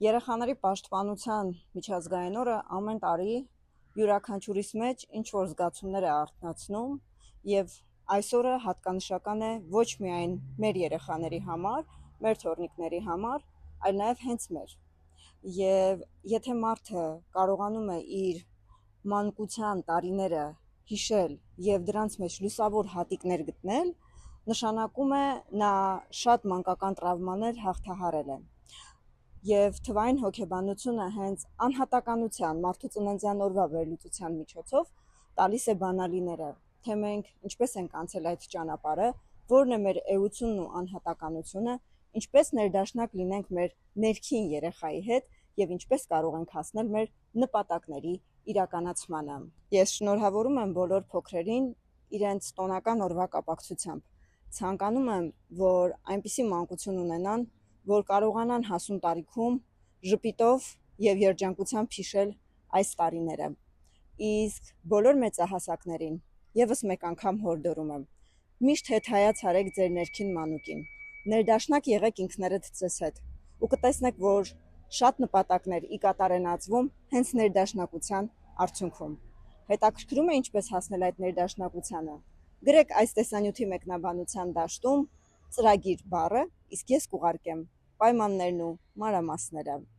Երեխաների պաշտպանության միջազգային օրը ամեն տարի յուրաքանչյուրիս մեջ ինչ-որ զգացումներ է արթնացնում և այս օրը հատկանշական է ոչ միայն մեր երեխաների համար, մեր թոռնիկների համար, այլ նաև հենց մեր։ Եվ եթե մարդը կարողանում է իր մանկության տարիները հիշել և դրանց մեջ լուսավոր հատիկներ գտնել, նշանակում է նա շատ մանկական տրավմաներ հաղթահարել է։ Եվ թվային հոգեբանությունը հենց անհատականության, մարդու ծննդյան օրվա վերլուծության միջոցով տալիս է բանալիները, թե մենք ինչպես ենք անցել այդ ճանապարհը, որն է մեր էությունն ու անհատականությունը, ինչպես ներդաշնակ լինենք մեր ներքին երեխայի հետ և ինչպես կարող ենք հասնել մեր նպատակների իրականացմանը։ Ես շնորհավորում եմ բոլոր փոքրերին իրենց տոնական օրվա կապակցությամբ։ Ցանկանում եմ, որ այնպիսի մանկություն ունենան, որ կարողանան հասուն տարիքում ժպիտով և երջանկությամբ հիշել այս տարիները։ Իսկ բոլոր մեծահասակներին եւս մեկ անգամ հորդորում եմ. միշտ հետհայաց արեք ձեր ներքին մանուկին, ներդաշնակ եղեք ինքներդ ձեզ հետ ու կտեսնեք, որ շատ նպատակներ ի կատար են ածվում հենց ներդաշնակության արդյունքում։ Հետաքրքրում է ինչպես հասնել այդ ներդաշնակությանը։ Գրեք այս տեսանյութի մեկնաբանության դաշտում ծրագիր բառը, իսկ ես կուղարկեմ պայմաններն ու մանրամասները։